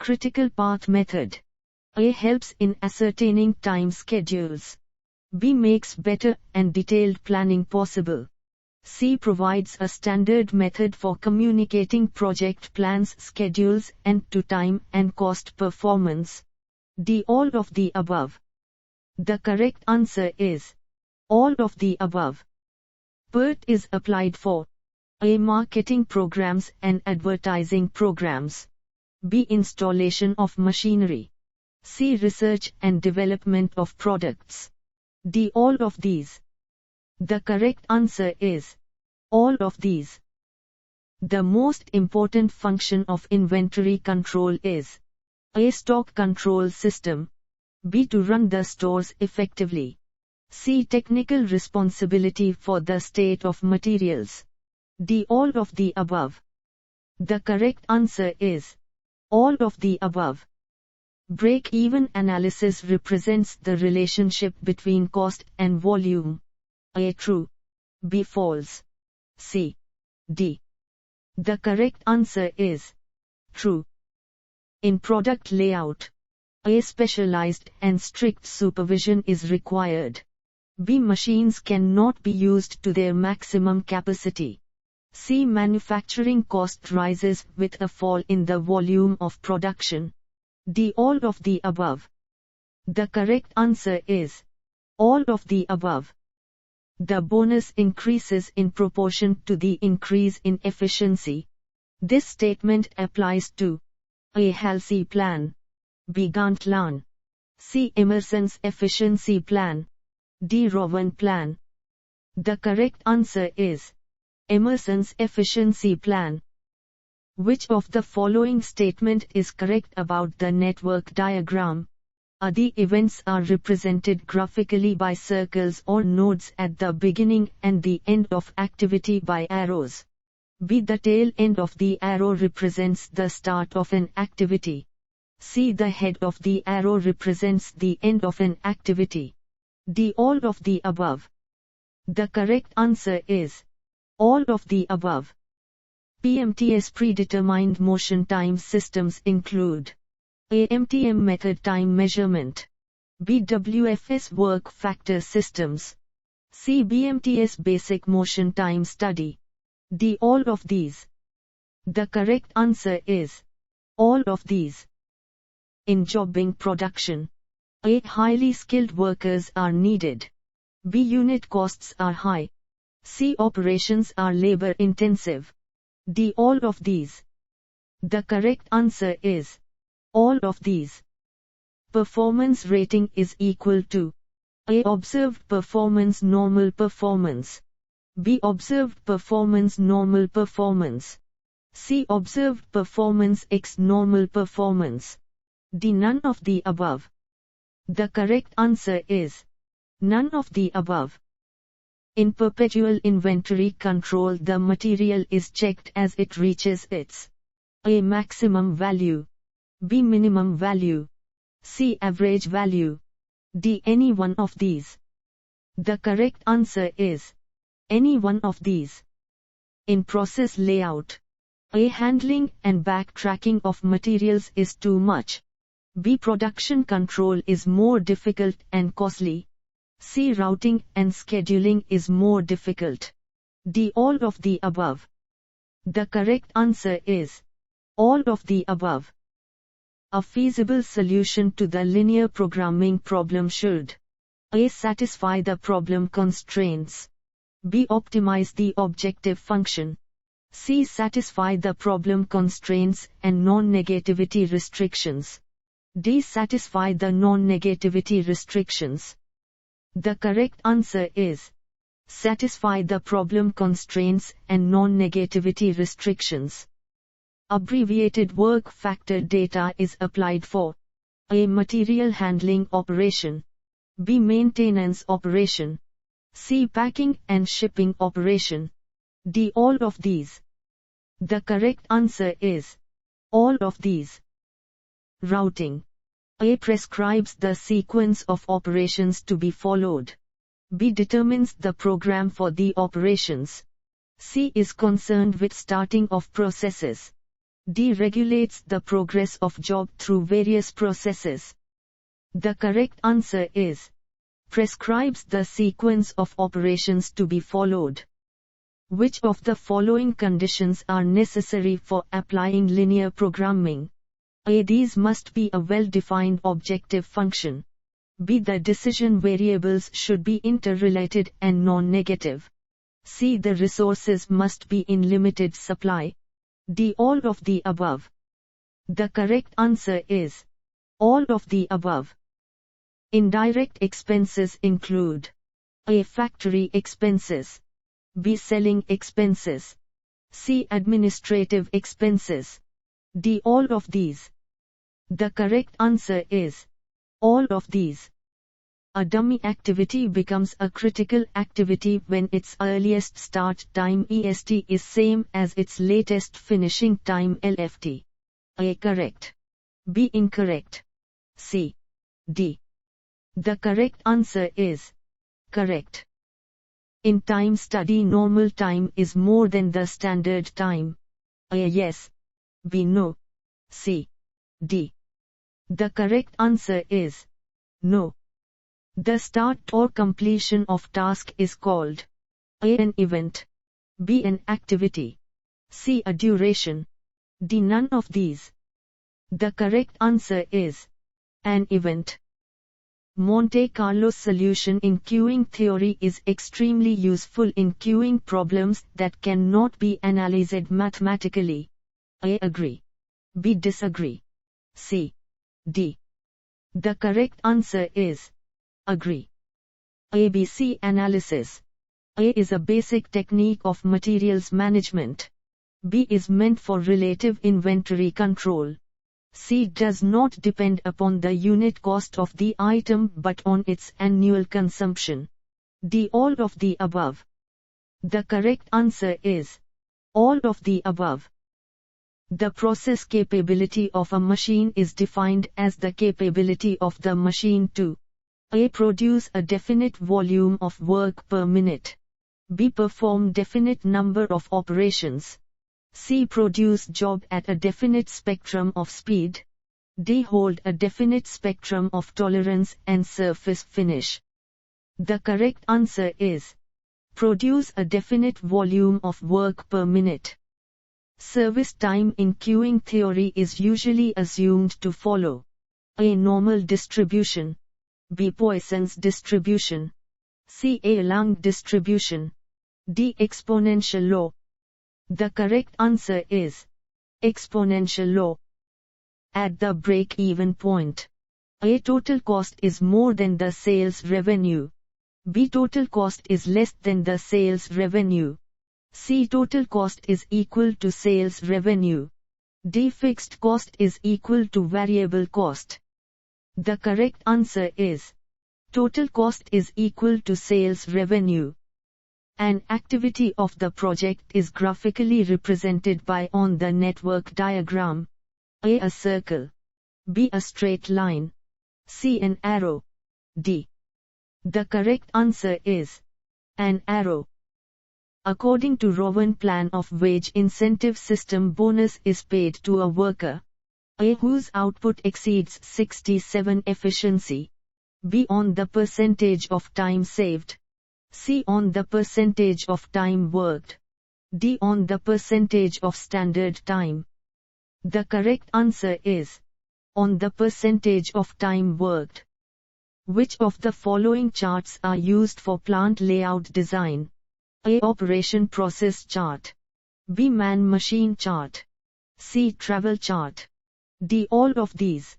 Critical path method. A. Helps in ascertaining time schedules. B. Makes better and detailed planning possible. C. Provides a standard method for communicating project plans, schedules, and to time and cost performance. D. All of the above. The correct answer is all of the above. PERT is applied for A. Marketing programs and advertising programs. B. Installation of machinery. C. Research and development of products. D. All of these. The correct answer is all of these. The most important function of inventory control is A. Stock control system. B. To run the stores effectively. C. Technical responsibility for the state of materials. D. All of the above. The correct answer is all of the above. Break-even analysis represents the relationship between cost and volume. A. True. B. False. C. D. The correct answer is true. In product layout, A. Specialized and strict supervision is required. B. Machines cannot be used to their maximum capacity. C. Manufacturing cost rises with a fall in the volume of production. D. All of the above. The correct answer is all of the above. The bonus increases in proportion to the increase in efficiency. This statement applies to A. Halsey plan. B. Gantt plan. C. Emerson's efficiency plan. D. Rowan plan. The correct answer is Emerson's efficiency plan. Which of the following statement is correct about the network diagram? A. The events are represented graphically by circles or nodes at the beginning and the end of activity by arrows. B. The tail end of the arrow represents the start of an activity. C. The head of the arrow represents the end of an activity. D. All of the above. The correct answer is all of the above. P.M.T.S predetermined motion time systems include A. MTM method time measurement. B. WFS work factor systems. C. B.M.T.S basic motion time study. D. All of these. The correct answer is all of these. In jobbing production, A. Highly skilled workers are needed. B. Unit costs are high. C. Operations are labor intensive. D. All of these. The correct answer is all of these. Performance rating is equal to A. Observed performance normal performance. B. Observed performance normal performance. C. Observed performance x normal performance. D. None of the above. The correct answer is none of the above. In perpetual inventory control, the material is checked as it reaches its A. maximum value. B. minimum value. C. average value. D. any one of these. The correct answer is any one of these. In process layout, A. handling and backtracking of materials is too much. B. production control is more difficult and costly. C. routing and scheduling is more difficult. D. all of the above. The correct answer is all of the above. A feasible solution to the linear programming problem should A. satisfy the problem constraints. B. optimize the objective function. C. satisfy the problem constraints and non-negativity restrictions. D. satisfy the non-negativity restrictions. The correct answer is satisfy the problem constraints and non-negativity restrictions. Abbreviated work factor data is applied for A. material handling operation. B. maintenance operation. C. packing and shipping operation. D. all of these. The correct answer is all of these. Routing. A. prescribes the sequence of operations to be followed. B. determines the program for the operations. C. is concerned with starting of processes. D. Regulates the progress of job through various processes. The correct answer is prescribes the sequence of operations to be followed. Which of the following conditions are necessary for applying linear programming? A. These must be a well-defined objective function. B. The decision variables should be interrelated and non-negative. C. The resources must be in limited supply. D. All of the above. The correct answer is all of the above. Indirect expenses include A. Factory expenses. B. Selling expenses. C. Administrative expenses. D. All of these. The correct answer is all of these. A dummy activity becomes a critical activity when its earliest start time EST is same as its latest finishing time LFT. A. Correct. B. Incorrect. C. D. The correct answer is correct. In time study, normal time is more than the standard time. A. Yes. B. No. C. D. The correct answer is no. The start or completion of task is called A. An event. B. An activity. C. A duration. D. None of these. The correct answer is an event. Monte Carlo solution in queuing theory is extremely useful in queuing problems that cannot be analyzed mathematically. A. Agree. B. Disagree. C. D. The correct answer is agree. ABC analysis. A is a basic technique of materials management. B is meant for relative inventory control. C does not depend upon the unit cost of the item but on its annual consumption. D. All of the above. The correct answer is all of the above. The process capability of a machine is defined as the capability of the machine to A. Produce a definite volume of work per minute. B. Perform definite number of operations. C. Produce job at a definite spectrum of speed. D. Hold a definite spectrum of tolerance and surface finish. The correct answer is produce a definite volume of work per minute. Service time in queuing theory is usually assumed to follow A. Normal distribution. B. Poisson's distribution. C. A. Lang distribution. D. Exponential law. The correct answer is exponential law. At the break-even point, A. Total cost is more than the sales revenue. B. Total cost is less than the sales revenue. C. Total cost is equal to sales revenue. D. Fixed cost is equal to variable cost. The correct answer is total cost is equal to sales revenue. An activity of the project is graphically represented by on the network diagram A. A circle. B. A straight line. C. An arrow. D. The correct answer is an arrow. According to Rowan plan of wage incentive system, bonus is paid to a worker A. whose output exceeds 67 efficiency. B. On the percentage of time saved. C. On the percentage of time worked. D. On the percentage of standard time. The correct answer is on the percentage of time worked. Which of the following charts are used for plant layout design? A. Operation process chart. B. Man-machine chart. C. Travel chart. D. All of these.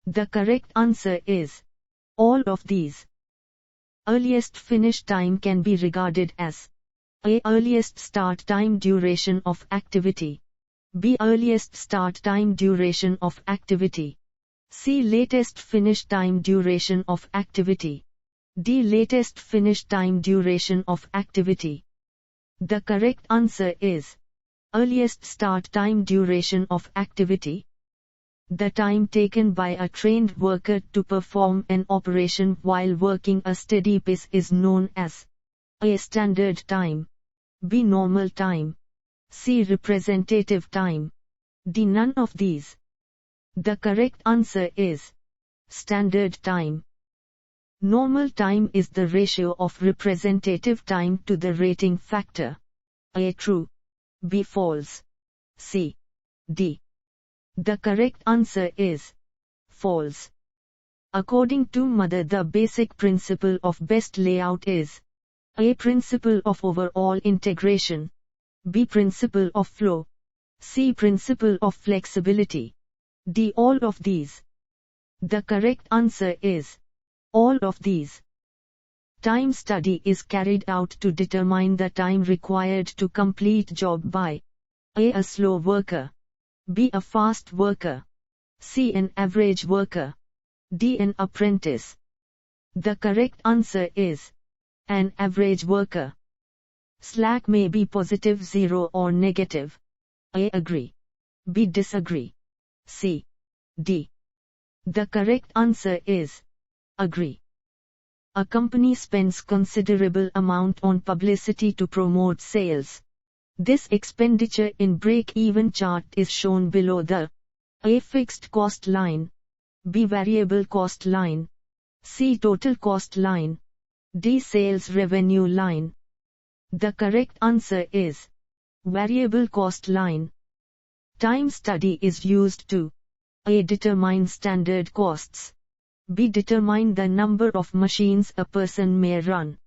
The correct answer is all of these. Earliest finish time can be regarded as A. Earliest start time duration of activity. B. Earliest start time duration of activity. C. Latest finish time duration of activity. D. Latest finish time duration of activity. The correct answer is earliest start time duration of activity. The time taken by a trained worker to perform an operation while working a steady pace is known as A. Standard time. B. Normal time. C. Representative time. D. None of these. The correct answer is standard time. Normal time is the ratio of representative time to the rating factor. A. True. B. False. C. D. The correct answer is false. According to Muther, the basic principle of best layout is A. Principle of overall integration. B. Principle of flow. C. Principle of flexibility. D. All of these. The correct answer is all of these. Time study is carried out to determine the time required to complete job by A. slow worker. B. a fast worker. C. an average worker. D. an apprentice. The correct answer is an average worker. Slack may be positive 0 or negative. A. agree. B. disagree. C. D. The correct answer is agree. A company spends considerable amount on publicity to promote sales. This expenditure in break-even chart is shown below the A. fixed cost line. B. variable cost line. C. total cost line. D. sales revenue line. The correct answer is variable cost line. Time study is used to A. determine standard costs. B. determine the number of machines a person may run.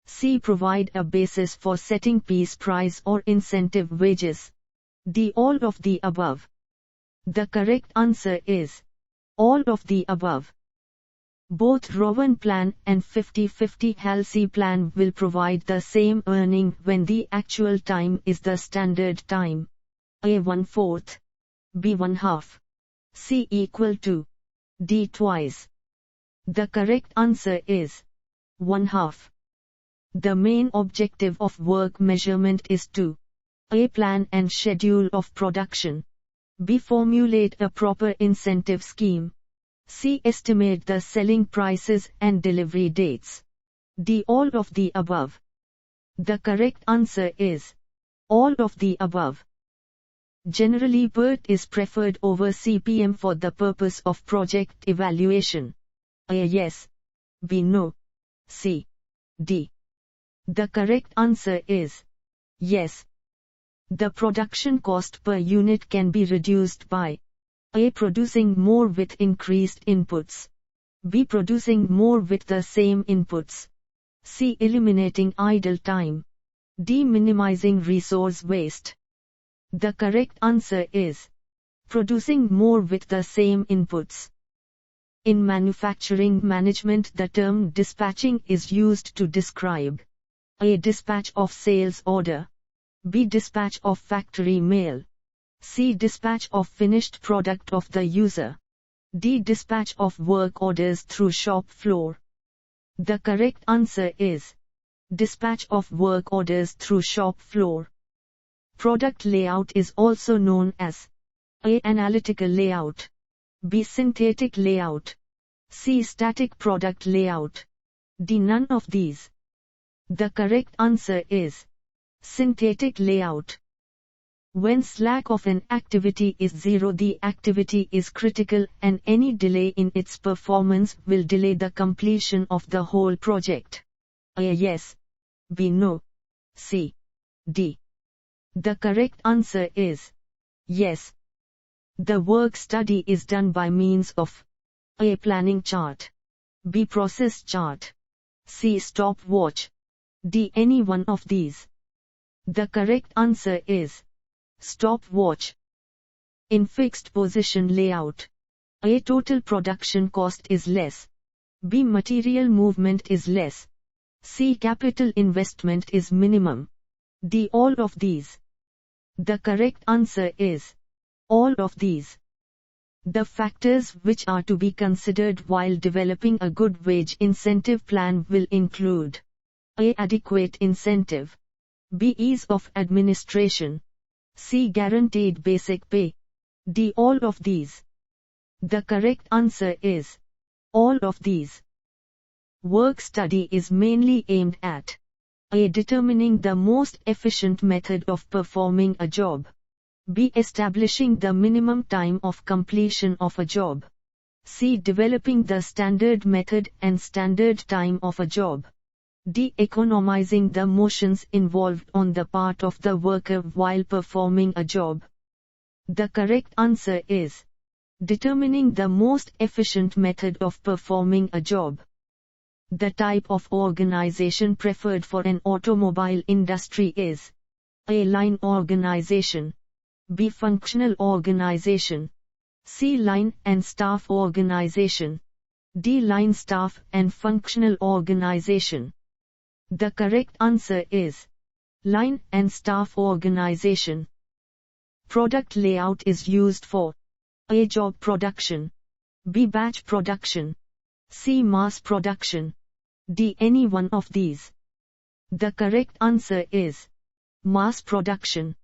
C. provide a basis for setting piece price or incentive wages. D. all of the above. The correct answer is all of the above. Both Rowan plan and 50-50 Halsey plan will provide the same earning when the actual time is the standard time. A. 1/4. B. 1/2. C. equal to. D. twice. The correct answer is 1/2. The main objective of work measurement is to A. plan and schedule of production. B. formulate a proper incentive scheme. C. estimate the selling prices and delivery dates. D. all of the above. The correct answer is all of the above. Generally, PERT is preferred over CPM for the purpose of project evaluation. A. yes. B. no. C. D. The correct answer is yes. The production cost per unit can be reduced by A. producing more with increased inputs. B. producing more with the same inputs. C. eliminating idle time. D. minimizing resource waste. The correct answer is producing more with the same inputs. In manufacturing management, the term dispatching is used to describe A. dispatch of sales order. B. dispatch of factory mail. C. dispatch of finished product of the user. D. dispatch of work orders through shop floor. The correct answer is dispatch of work orders through shop floor. Product layout is also known as A. analytical layout. B. synthetic layout. C. static product layout. D. none of these. The correct answer is synthetic layout. When slack of an activity is 0, the activity is critical and any delay in its performance will delay the completion of the whole project. A. yes. B. no. C. D. The correct answer is yes. The work study is done by means of A. planning chart. B. process chart. C. stopwatch. D. any one of these. The correct answer is stopwatch. In fixed position layout, A. total production cost is less. B. material movement is less. C. capital investment is minimum. D. all of these. The correct answer is all of these. The factors which are to be considered while developing a good wage incentive plan will include A. adequate incentive. B. ease of administration. C. guaranteed basic pay. D. all of these. The correct answer is all of these. Work study is mainly aimed at A. determining the most efficient method of performing a job. B. Establishing the minimum time of completion of a job. C. Developing the standard method and standard time of a job. D. Economizing the motions involved on the part of the worker while performing a job. The correct answer is determining the most efficient method of performing a job. The type of organization preferred for an automobile industry is A. Line organization. B. Functional organization. C. Line and staff organization. D. Line staff and functional organization. The correct answer is line and staff organization. Product layout is used for A. Job production. B. Batch production. C. Mass production. D. Any one of these. The correct answer is mass production.